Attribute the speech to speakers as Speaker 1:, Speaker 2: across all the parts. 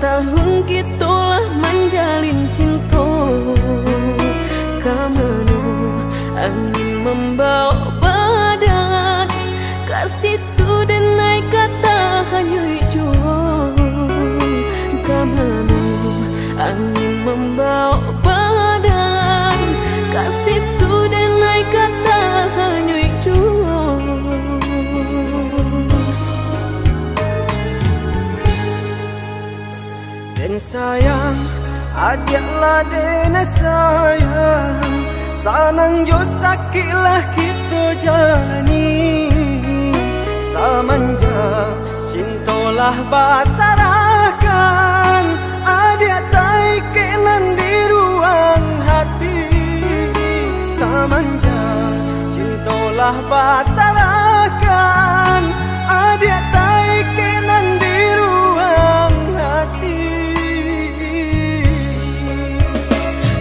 Speaker 1: tahun kitulah menjalin cinta. Kamanu angin membawa badan, kasih tu dan naik kata hanya hijau. Kamanu angin membawa badan, kasih tu dan naik kata hanya hijau.
Speaker 2: Dan sayang, adiaklah dena sayang, sanang jo sakitlah kita jalani. Samanja cintolah basarakan, adiak tai kenan di ruang hati. Samanja cintolah basarakan, adiak tai kenan di ruang hati.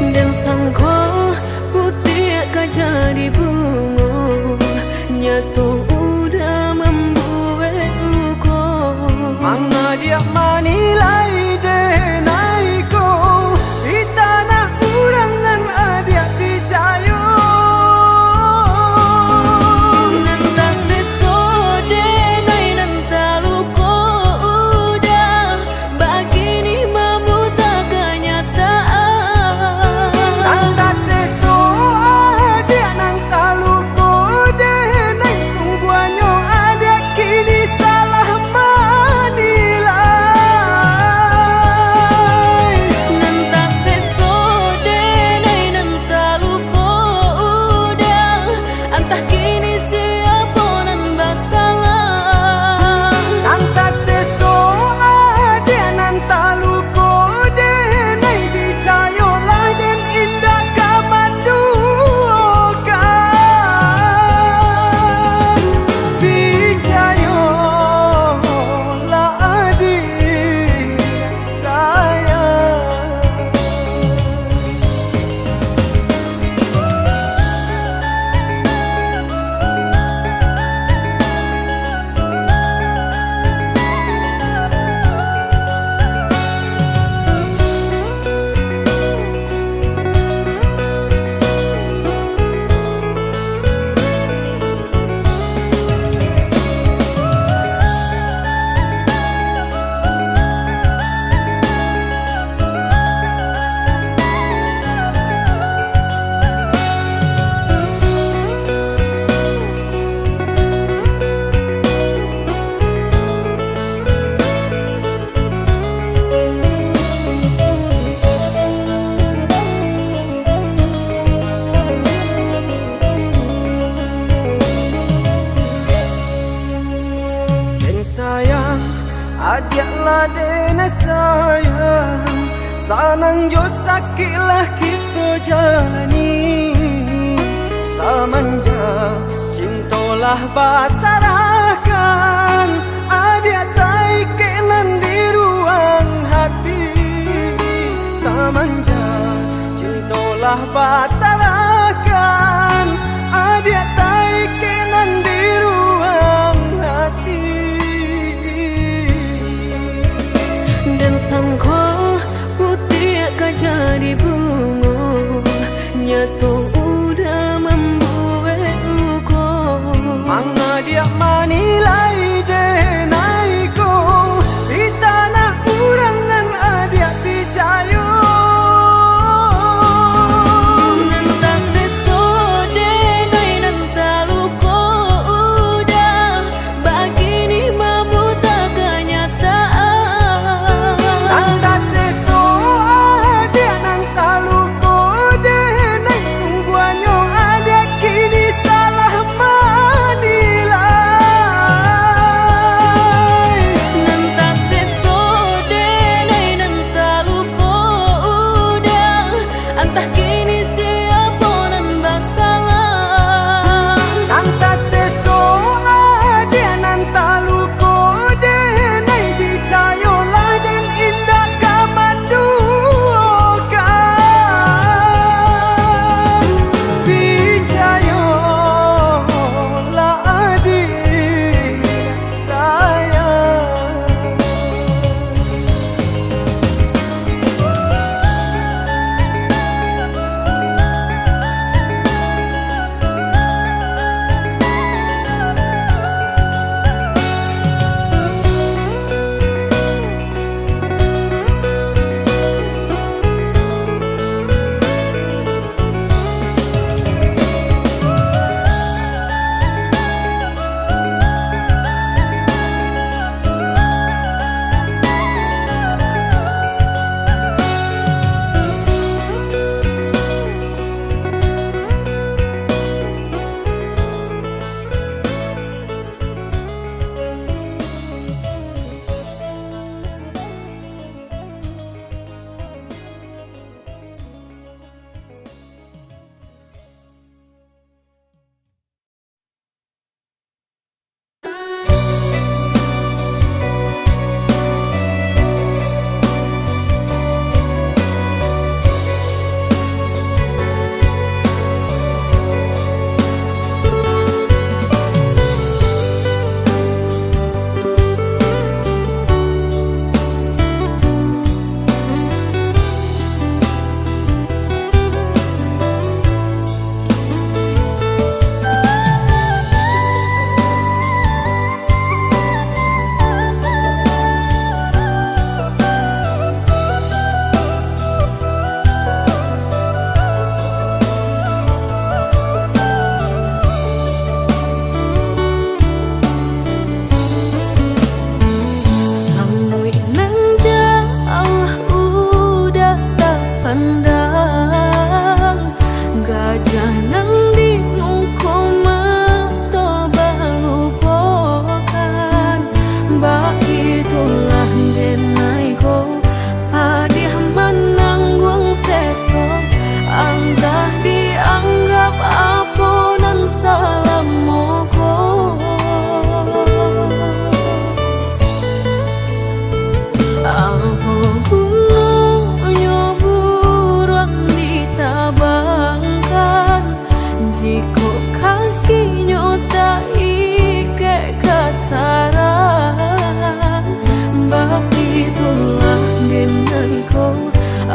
Speaker 1: Dan sangko putih akan jadi bunga, nyatu udah membuat luka.
Speaker 2: Manga dia manilai denai ko, di tanah urangan adiak picayo.
Speaker 1: Nanta sesode nai nanta luka udah, begini memuta kenyataan.
Speaker 2: Nanta seso adiak nanta luko denai, sungguhnya adiak kini salah manilai.
Speaker 1: Nanta sesode nai nanta luka udah, entah kini siapa nan bersalah.
Speaker 2: Nanta seso adiak nanta luko denai, dicayolah dan indah kamandukan. Dicayolah adik sayang. Dan sayang, adiaklah dena sayang, sanang jo sakitlah kita jalani. Samanja cintolah basarakan, adiak tai kenan di ruang hati. Samanja cintolah basarakan, adiak tai kenan di ruang hati.
Speaker 1: Dan sangko putih akan jadi bunga, nyatu udah membuat luka.
Speaker 2: Manga dia manilai denai ko, di tanah urangan adiak picayo.
Speaker 1: Nanta sesode nai nanta luka udah, begini memuta kenyataan.
Speaker 2: Nanta seso adiak nanta luko denai, sungguhnya adiak kini salah manilai.
Speaker 1: Nanta sesode nai nanta luka udah, entah kini siapa nan bersalah.
Speaker 2: Nanta seso adiak nanta luko denai, dicayolah dan indah kamandukan. Dicayolah adik sayang.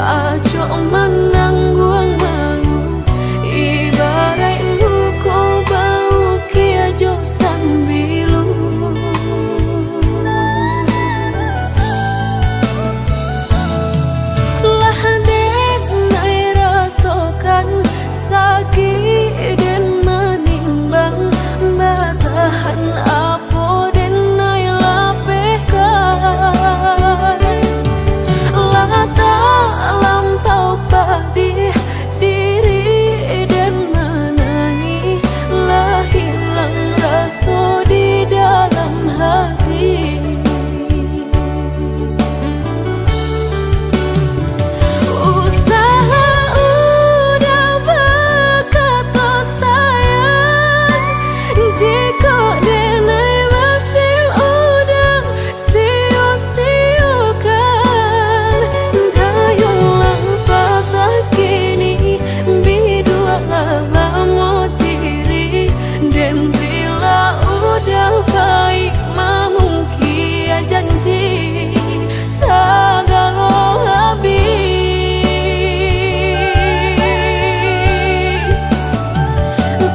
Speaker 1: aco menangguang malu ibarat luko bau kia jo sambilu lah dek nai rasakan sakit dan menimbang batahan apa dan nai lapehkan lah tak lampau pedih diri dan menangi lah hilang rasa di dalam hati. Usaha udah berkata sayang jika denai masih udah sia-siakan dayulah patah kini bidua lama diri dan bila udah baik memungkia janji segala habis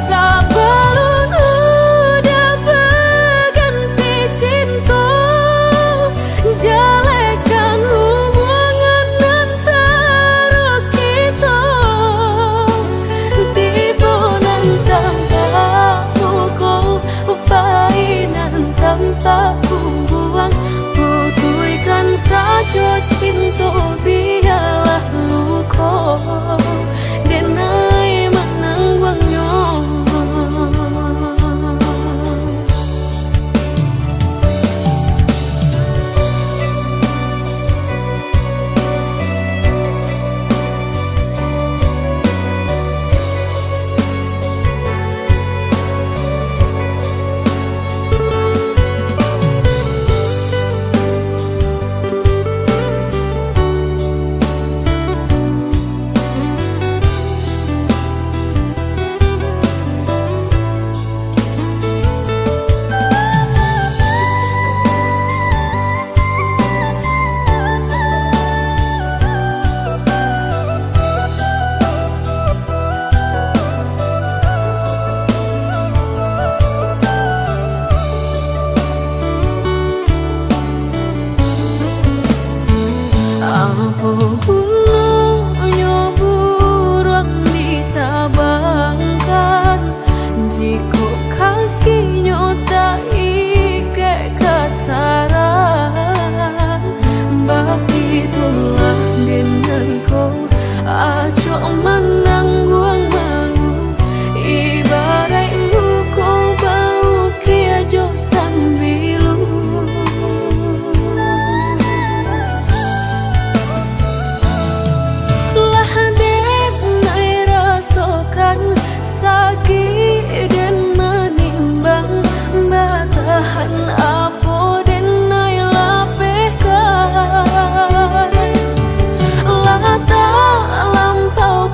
Speaker 1: sebelum udah berganti cinta jalekan hubungan antara kita tiba nantang pukul painan tanpa buang putuikan saja cinta biarlah luka denai menangguangnya. Apapun burung ditabangkan jika kakinya tak ike kasaran bab itulah denaiku acok menangguang malu ibarat luko bau kia jo sambilu sakit dan menimbang batahan apa dan nai lapehkan lah tak lampau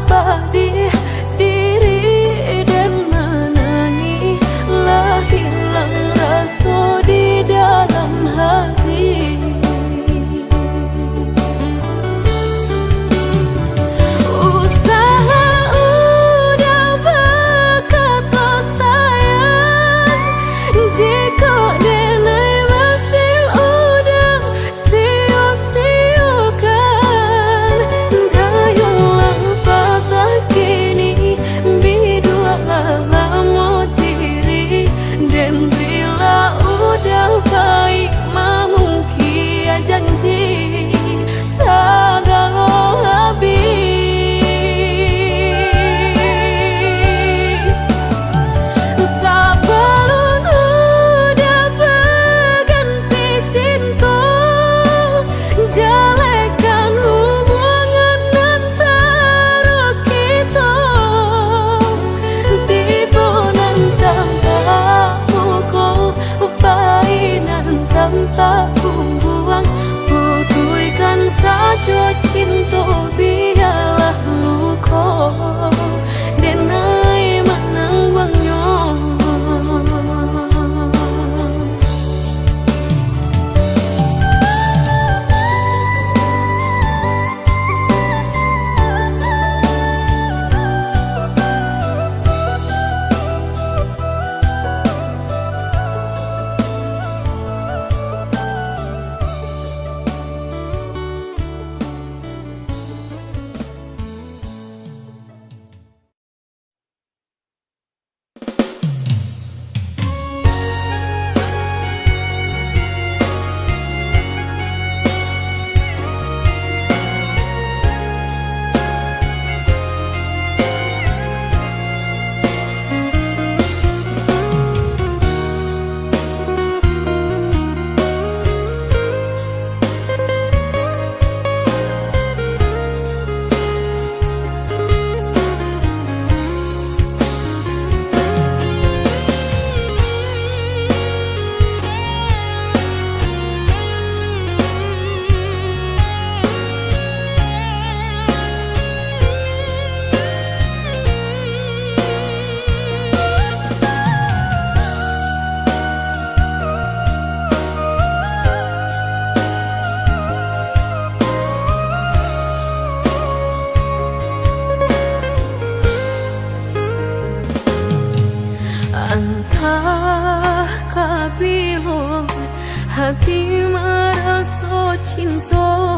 Speaker 1: hati merasa cinta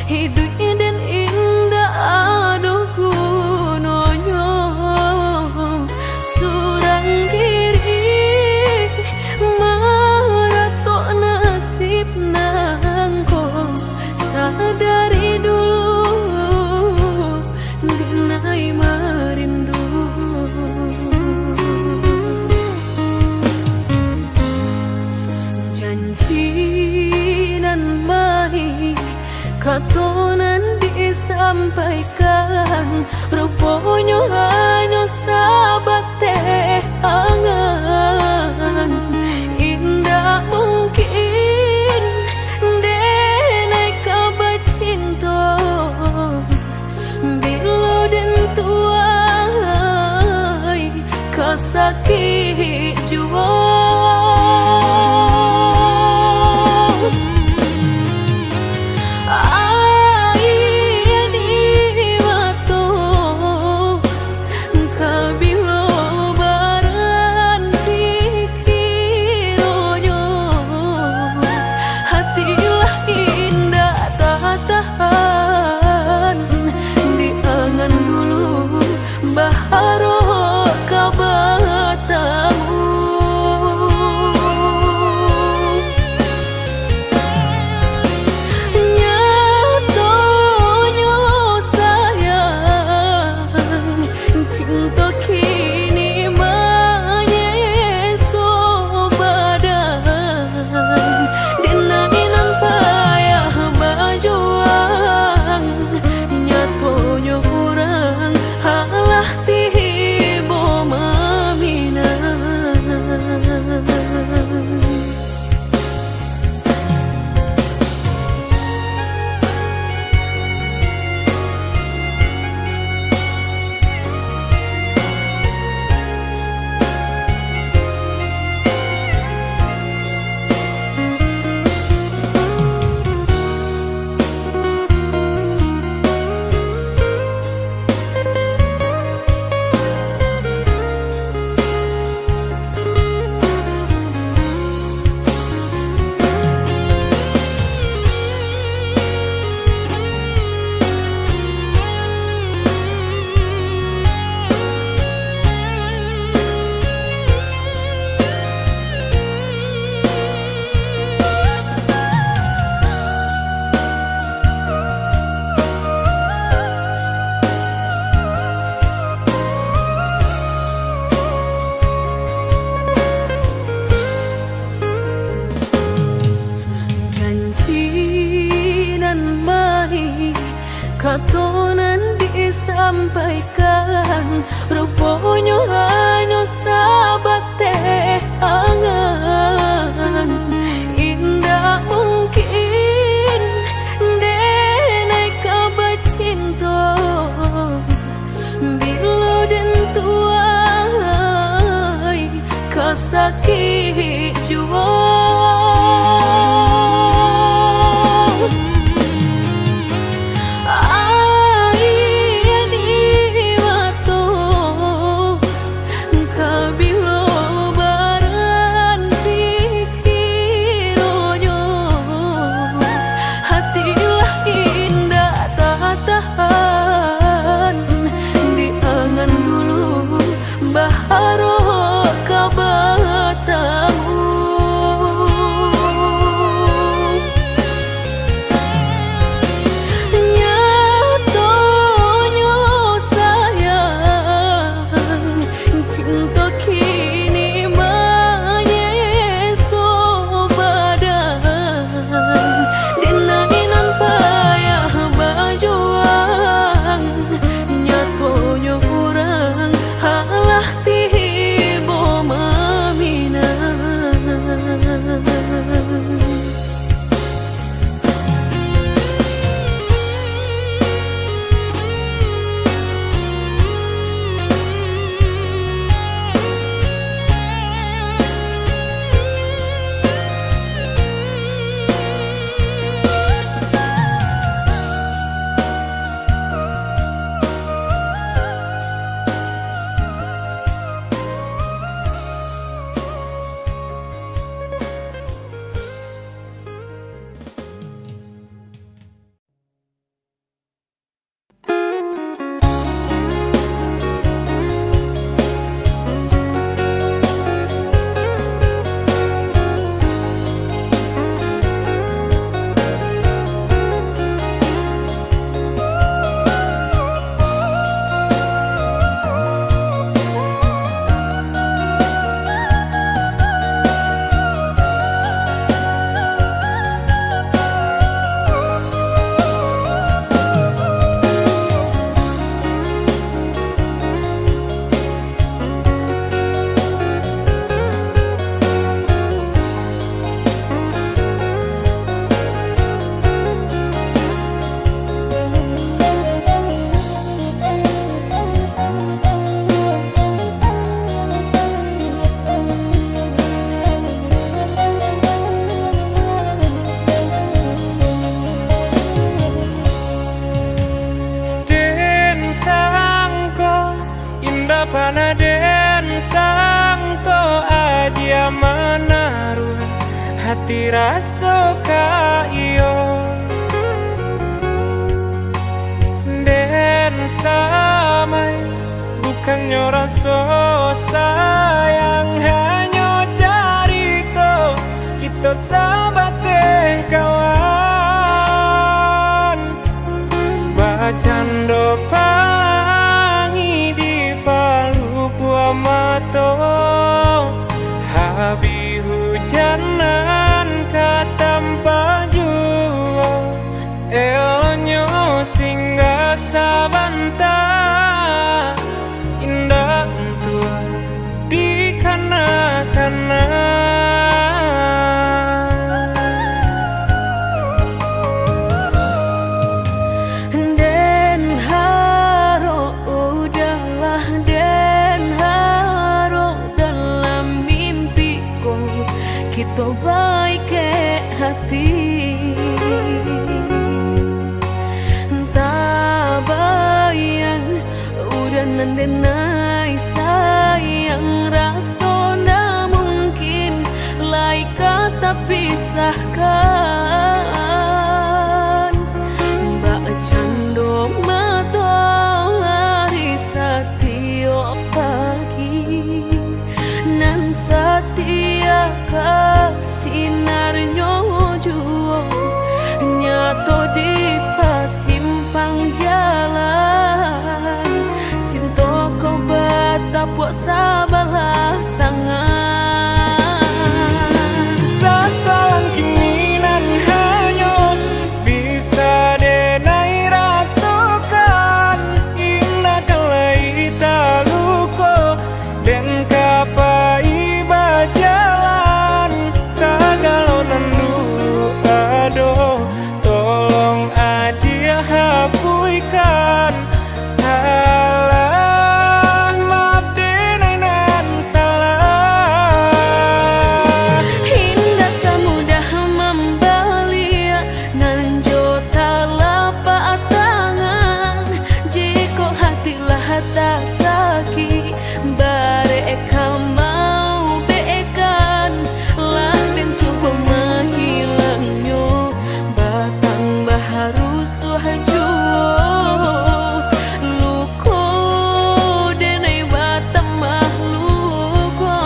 Speaker 1: hidup dan indah aduh gunanya surang diri maratok nasib nangko sadari dulu dinai merindu janji nan baik katonan disampaikan rupanya hanya sahabat teh angan indah mungkin denai kabar cinta bila dan tuai kasakit jua katonan disampaikan rupanya hanya sahabat teh angan indah mungkin denai kabar cinta bila dan tuai kasakit jua baharo kabata
Speaker 3: panaden sangko adia menaruh hati rasa ka iyo den samai bukannya rasa sayang hanya carito kita sahabat kawan bacando pangi di palu gua mato habi hujanan katampa jua elonyo singgah sabanta indah tua di kana-kana
Speaker 1: kita baik ke hati tak bayang udah nandenai sayang rasa ndak mungkin lai kata pisahkan mbak cando matahari setiap pagi nan setia sinarnya juo nyato di pasimpang jalan cinta kau batapuk sabalah tangan
Speaker 3: sasalan kini nan hanyut bisa denai rasakan indah kalai taluko dan kapai bajalan sagalo nandu ado tolong adia hapuikan salah maaf denai nan salah
Speaker 1: indah semudah membalia nan jota lapak tangan jika hatilah tak sakit bareka mau bekan latin cukup menghilangnya batang baharu suhajuo luko denai batang mahluko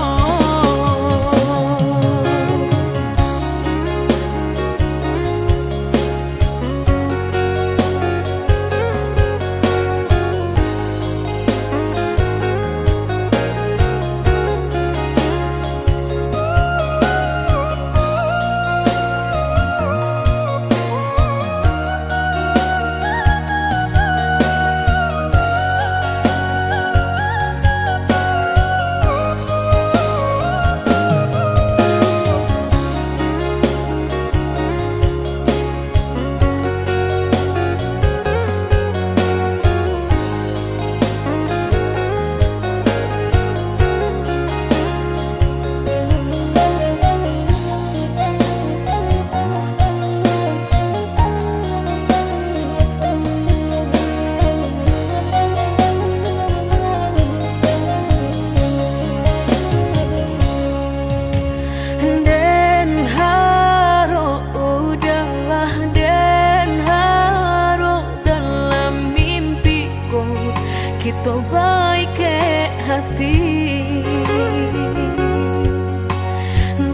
Speaker 1: kita baik ke hati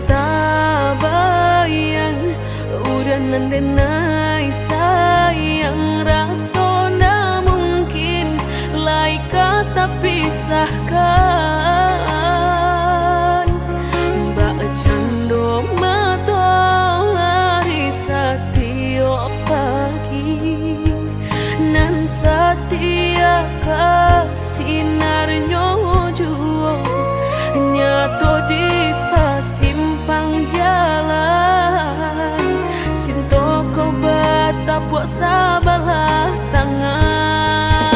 Speaker 1: tak bayang udah nandenai sayang rasa ndak mungkin lai kata pisahkan mbak cando matahari setiap pagi nan setia sinarnya juo nyato di pasimpang jalan cinta kau batapuk sabalah tangan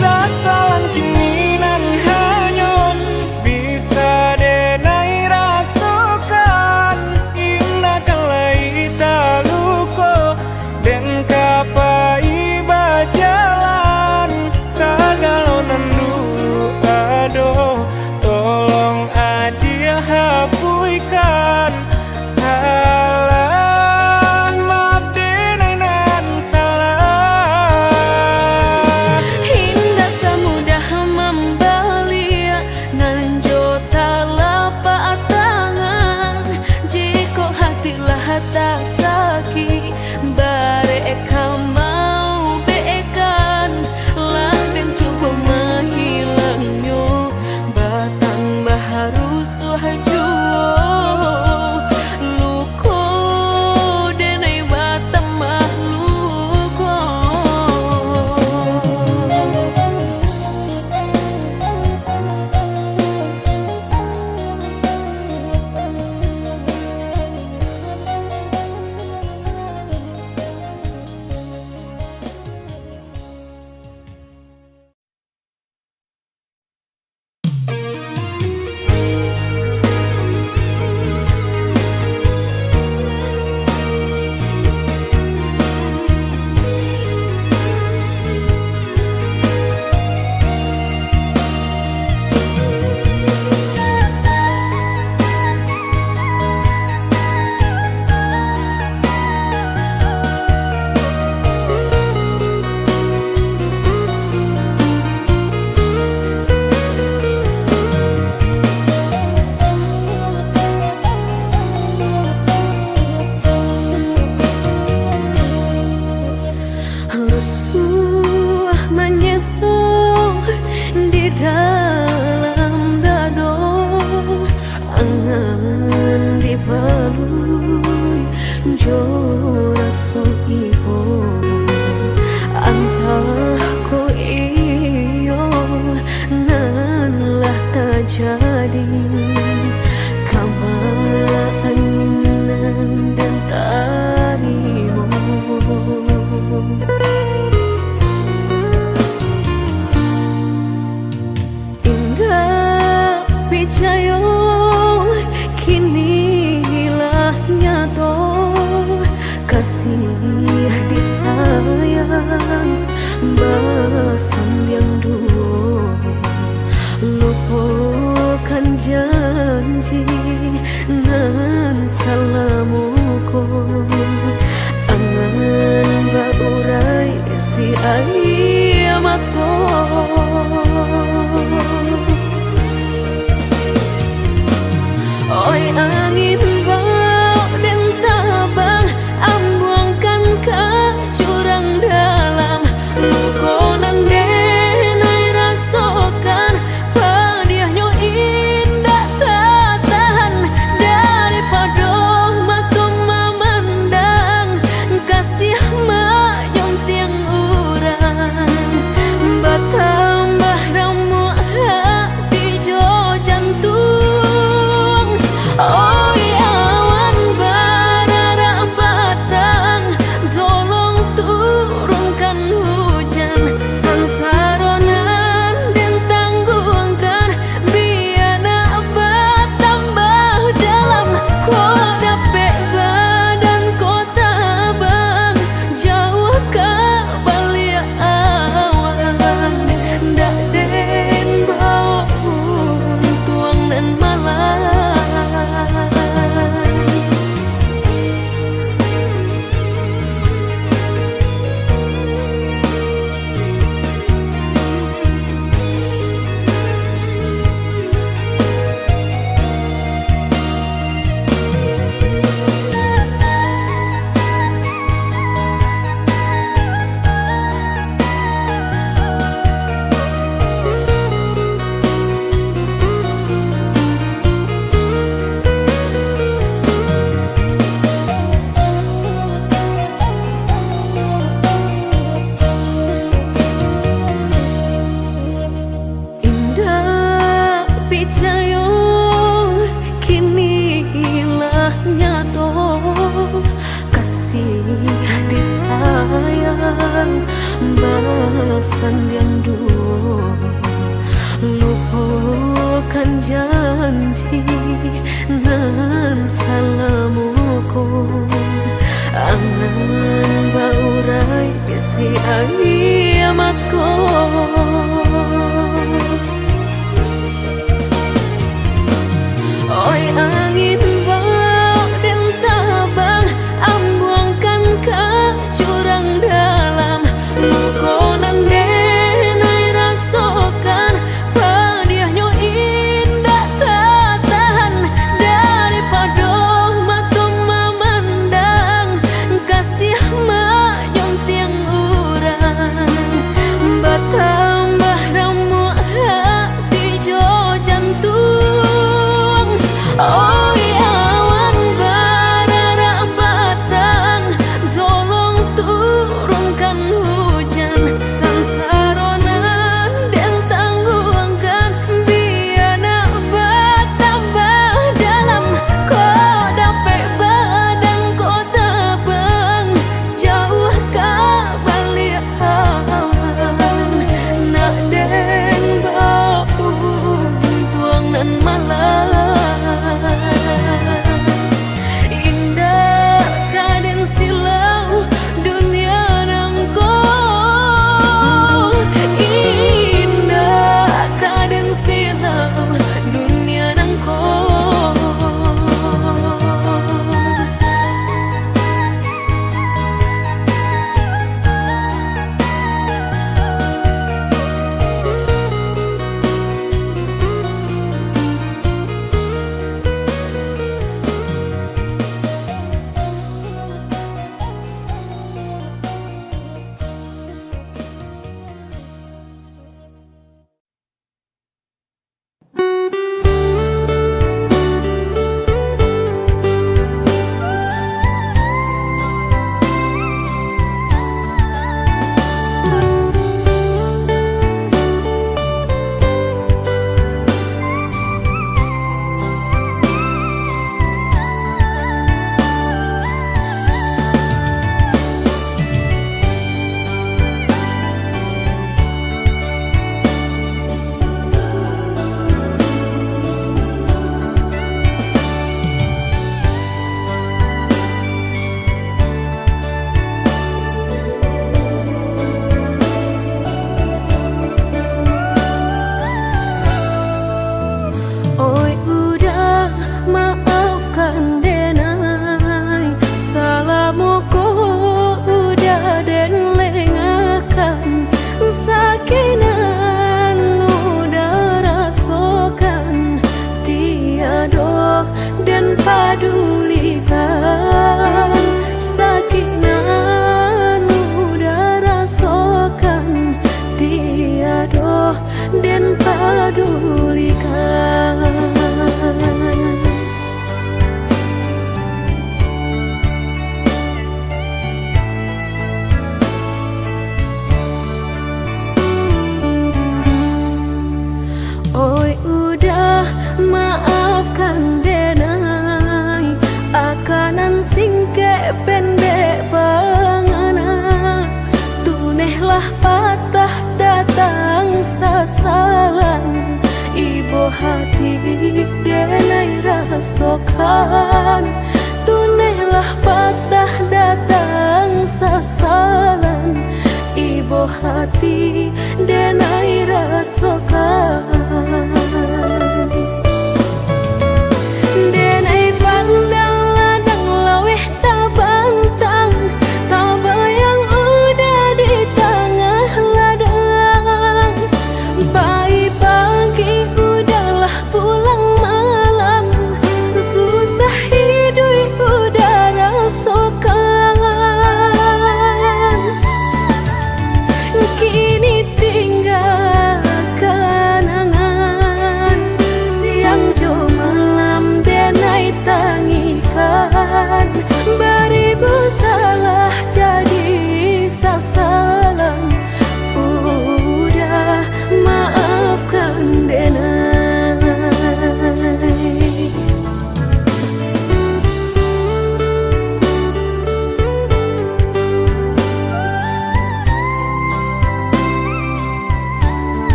Speaker 3: sasalan kini nan hanyut bisa denai rasakan indah kalai taluko dan kapai bajalan sagalo nandu
Speaker 1: Basan yang dulu lupakan janji nan salamuku angan baurai si ayamato. Oi angin bau dan tabang ambuangkan ke jurang dalam lukonan denai rasakan padiahnya indah tak tahan daripada mata memandang kasih mayung tiang urang bertambah ramu hati jo jantung. Oi awan barara batang tolong turunkan hujan sansaronan dan tanggungkan biana bertambah dalam kau dapet badan kota bang jauh ke balik awan dak den bau tuang dan malam. Basan yang dulu lupakan janji nan salamuku angan baurai si ayamato. Oi angin bau dan tabang ambuangkan ke jurang dalam lukonan denai hati denai rasokan, tunailah patah datang sasalan. Ibu hati denai rasokan, denai pandang ladang laweh tak bantang, tak bayang udah di tengah ladang. Bayi pagi udahlah pulang malam, susah hidup udah rasakan. Kini tinggal kenangan, siang jo malam denai tangikan. Beribu salah jadi sasalan, udah maafkan denai.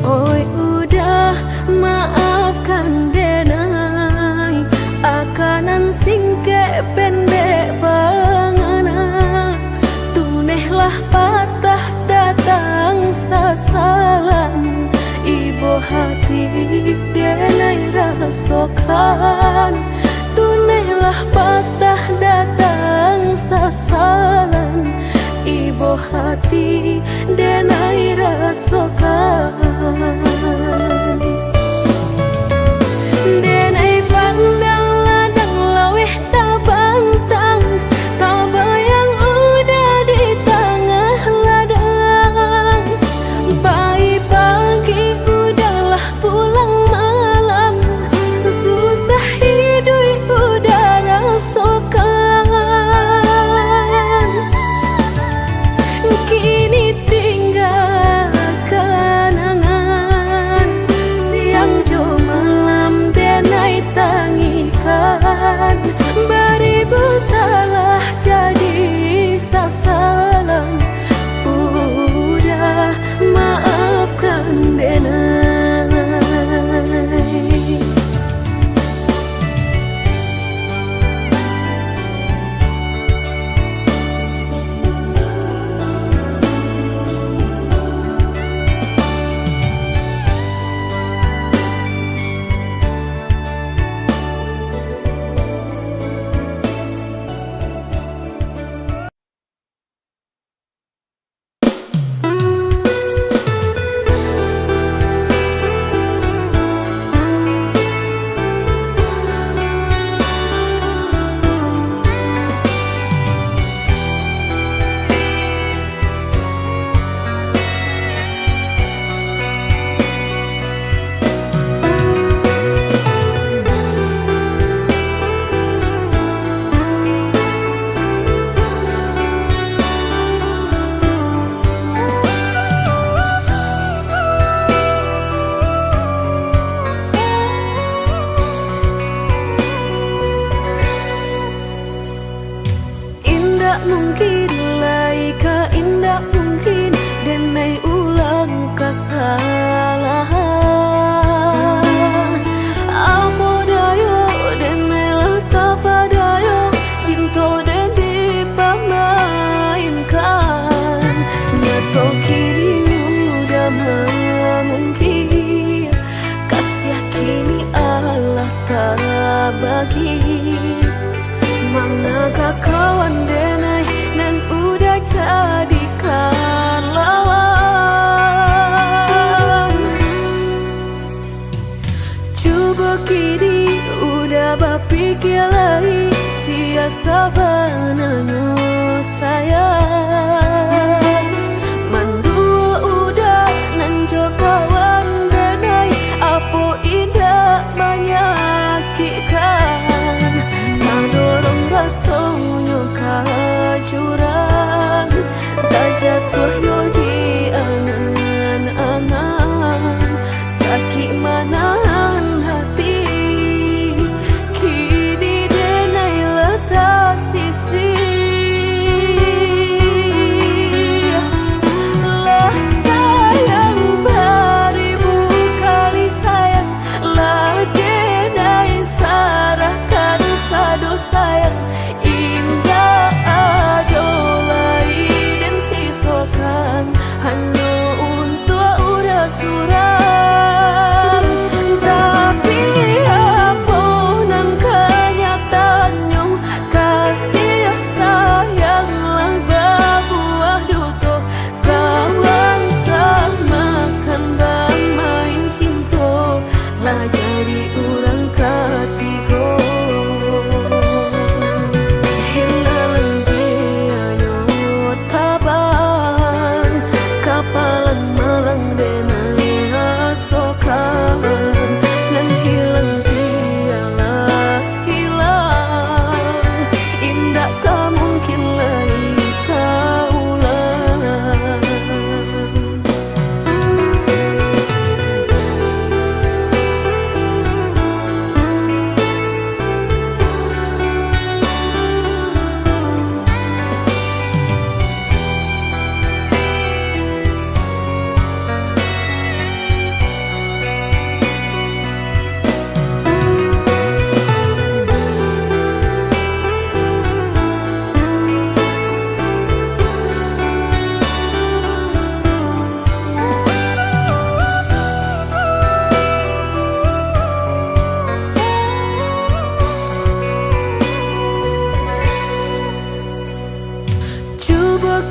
Speaker 1: Oi udah maafkan denai, akanan singke pendek pangana. Tunehlah patah datang sasalan, ibu hati denai rasokan. Tunehlah patah datang sasalan, ibu hati denai rasokan. Denai pandang ladang laweh tak bantang, tak bayang udah di tengah ladang. Bayi pagi udahlah pulang malam, susah hidup udah rasakan. Kini tinggal kenangan, siang jo malam denai tangikan. Beribu salah jadi sasalan, udah maafkan denai. Mungkin laika indah mungkin denai ulang kesalahan. Apa dayo denai letak padayo, cinta den dipamainkan. Nyato kini udah mungkin, kasih kini Allah tak bagi. Manakah kawan denai dan udah jadikan lawan. Coba kini udah berpikir lagi, sia sabananya sayang.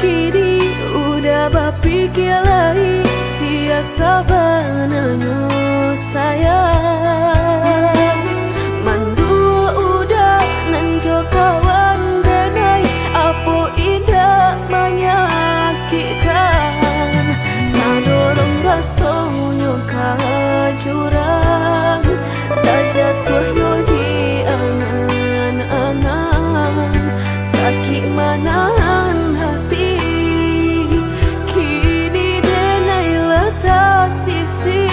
Speaker 1: kini udah bapikir lain sia sabananyo sayang. Mandua udah nanjo kawan denai apo indah menyakitkan. Nadorong rasonyo kajurang tak jatuhnya di angan-angan. Sakit manahan hati kini denai letak sisi.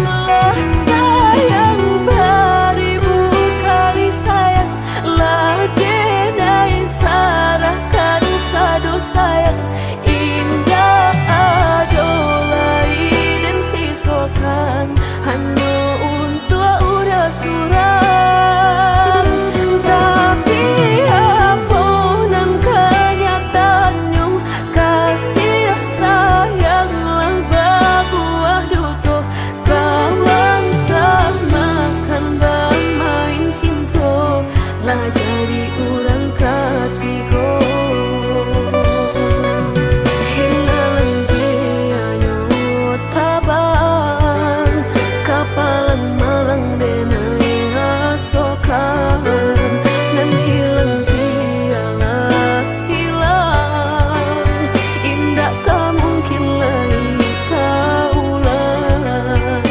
Speaker 1: Lah sayang beribu kali sayang, lah denai sarahkan sadu sayang. Indah adolai dan sisokan hanya untuk udah suram. Tapi apunan kenyataannya kasih sayang lang berbuah duto. Kawan samakan bermain cinta lah jadi orang ketiga. Hinalan dianya tabang kapalan malang denai asokan. Dan hilang dialah hilang, indah tak mungkin lagi kaulang.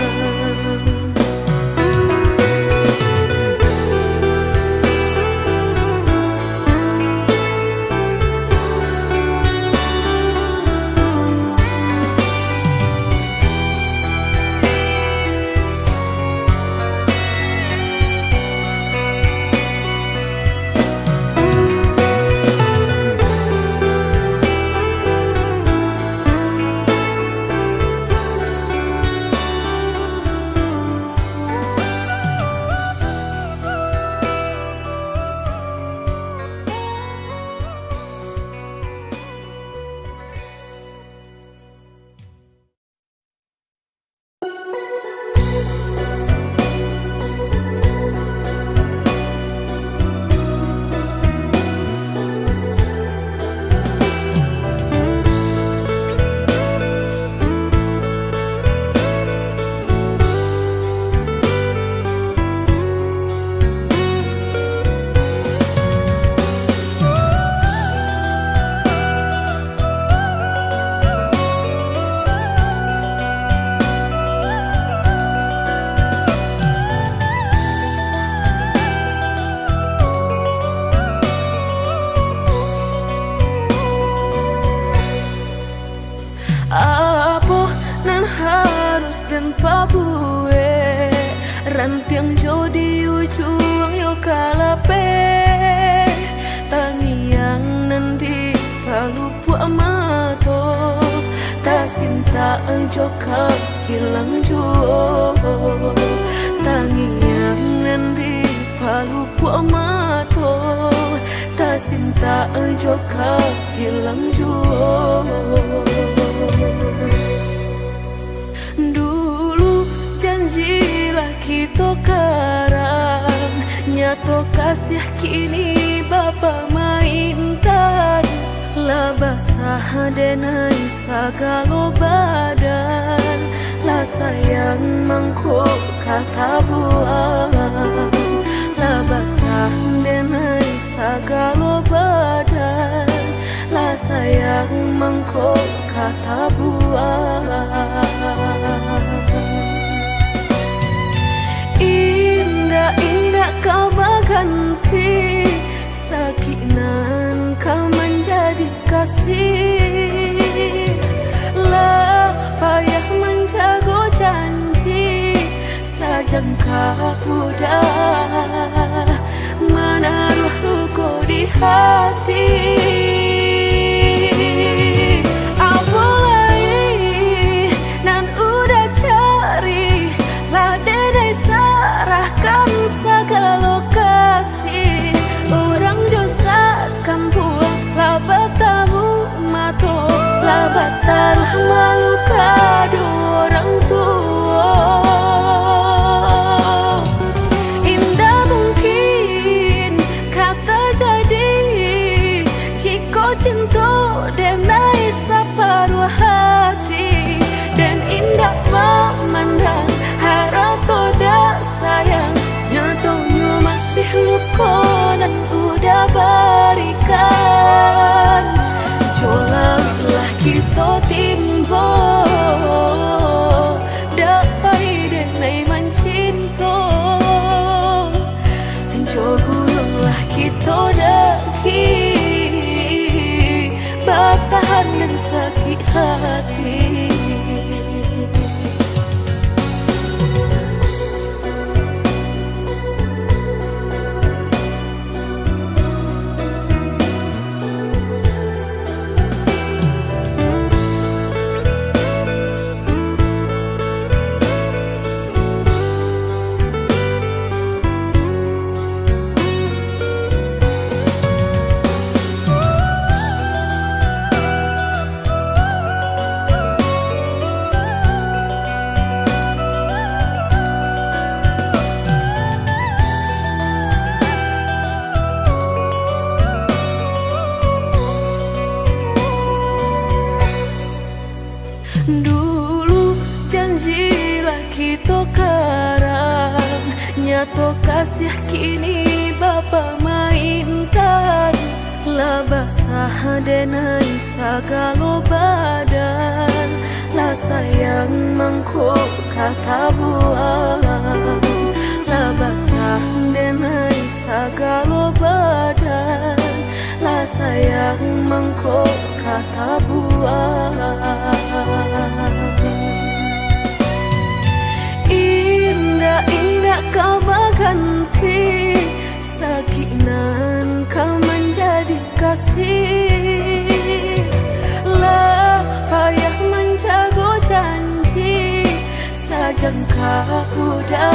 Speaker 1: Apa nan harus dan pabue rantiang jodi ujung yo kalape. Tangiang nanti palupu amato tak sinta joka hilang juo. Tangiang nanti palupu amato tak sinta joka hilang juo. Dulu janjilah kita karang, nyato kasih kini bapa mainkan. Lah basah denai sagalo badan, lah sayang mangkok kata buang. Lah basah denai sagalo badan, lah sayang mangkok kata buang. Indah-indah kau berganti, sakinan kau menjadi kasih. Lah payah menjaga janji, sajangka udah menaruh luka di hati. Sarahkan segala lokasi, orang josa kampung labatamu mato labatar malu kado orang tua. Indah mungkin kata jadi dan sakit hati. Dulu janjilah kita karang, nyato kasih kini Bapa mainkan. Lah basah denai sagalo badan, lah sayang mangkok kata buang. Lah basah denai sagalo badan, lah sayang mangkok kata buang. Indah-indah kau berganti, sakinan kau menjadi kasih. Lah payah menjaga janji, sajangka udah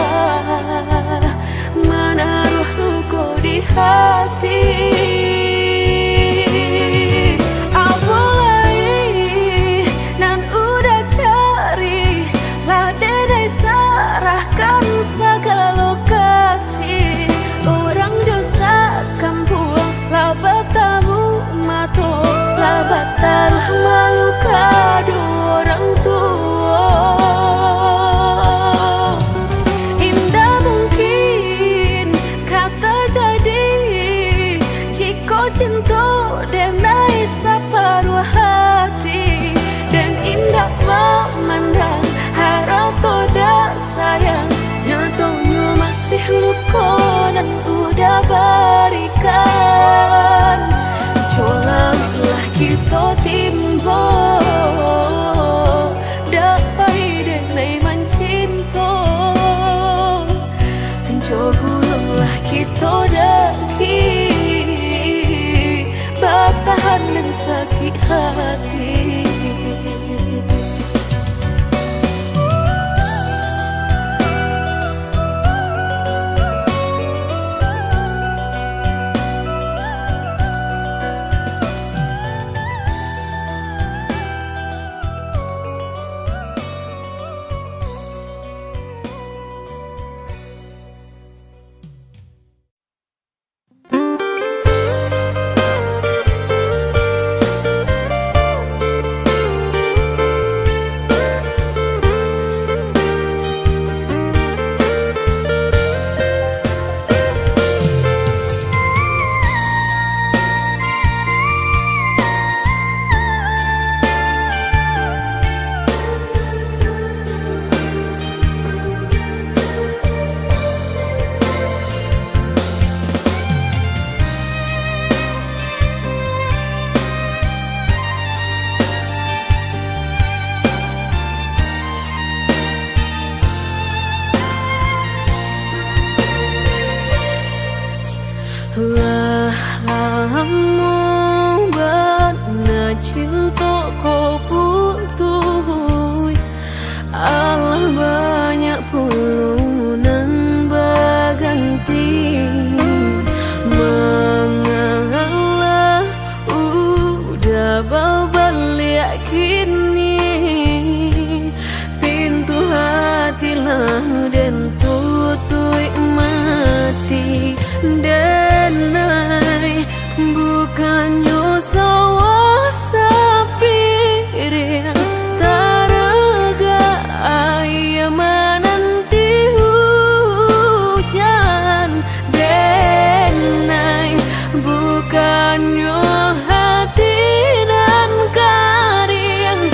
Speaker 1: menaruh luka di hati. Segala kasih orang dosa kampung, lah bertamu mato, lah batal malu kado orang tua. Indah mungkin kata jadi, jika cinta denai separuh hati, dan indah memandang harap toda sayang. Nyatanya masih luka dan udah berikan. Colanglah kita timbo, dapai denai mencinta. Jauhlah kita daki, bertahan dan sakit hati. Lah lama bana cinta kau putus, Allah banyak pulunan berganti. Mengalah udah berbalik kini, pintu hati lah dan tutup mati. Denai bukannya sawah sapir taraga ayah menanti hujan. Denai bukannya hati dan karing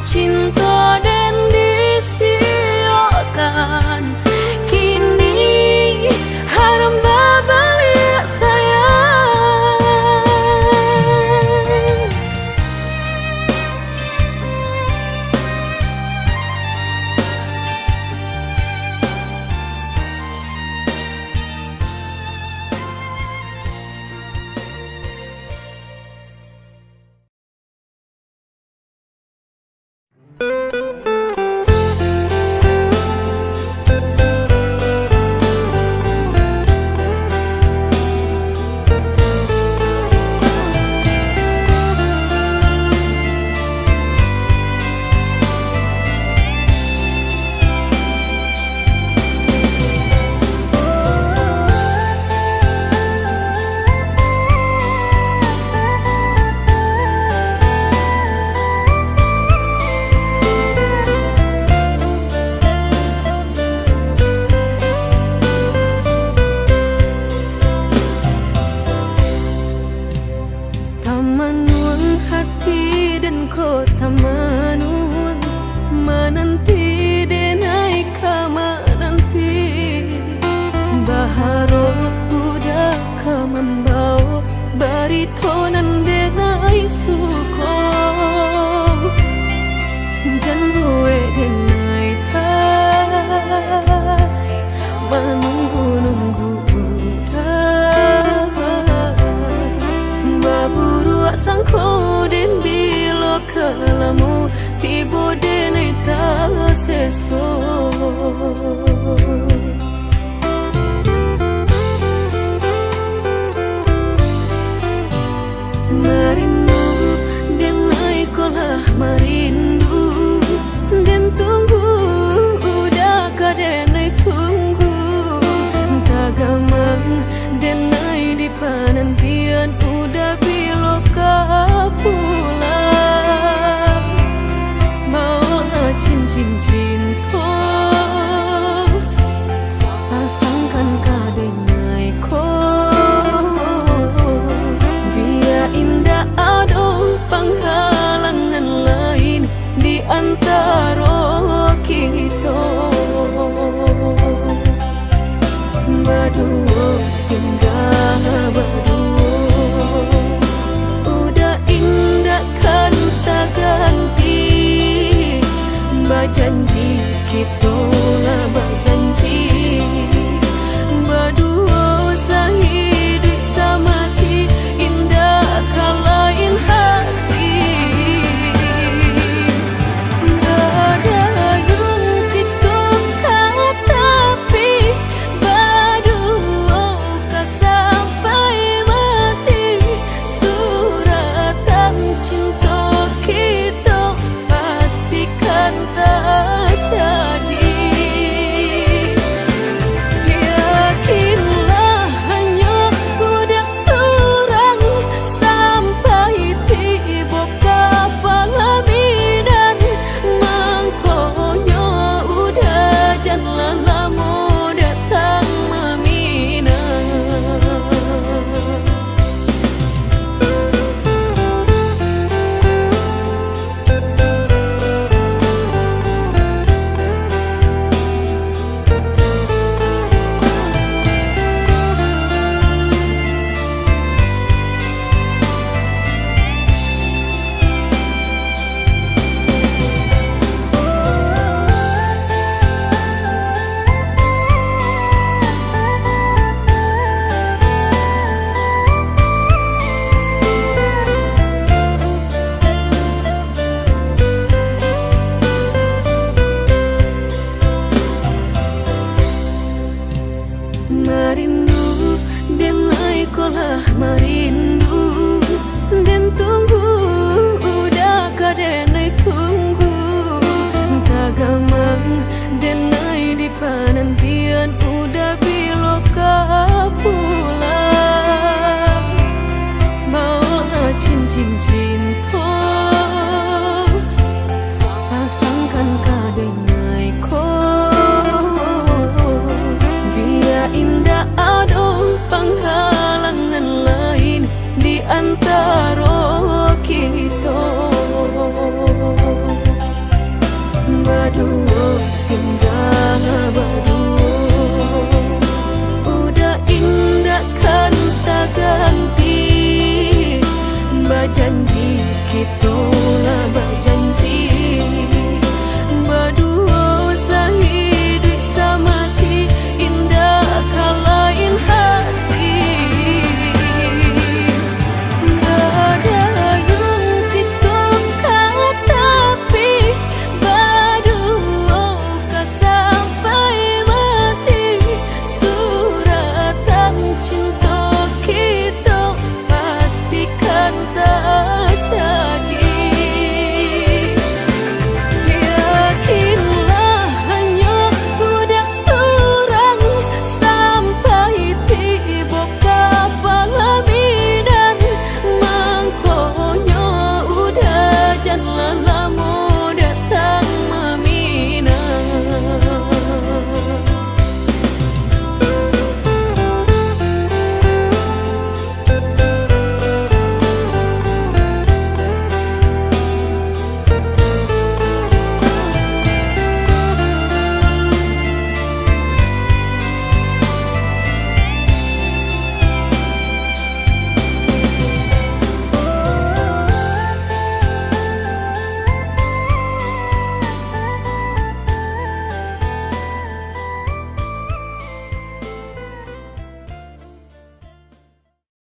Speaker 1: cinta dan disiokan. Kini haram babalik sayang. Tamanun hati dan kota manun menanti denai kama nanti baharo udah kamambau baritonan denai suko janbue denai dah menunggu sangko den bilo kalamu tibo denai ta seso marindu denai kolah marindu den tunggu udah ka denai tunggu tagamang denai di panantian udah bilo pulang bawa cincin cinta pasangkan kadenai ko biar indah ada penghalangan lain di antara kita berdua tinggal berdua udah indah kan tak ganti berjanji kita lah berjanji berdua sehidup samati indah kan lain hati ada yang kita kau tapi berdua kan sampai mati suratan cinta kita pastikan tak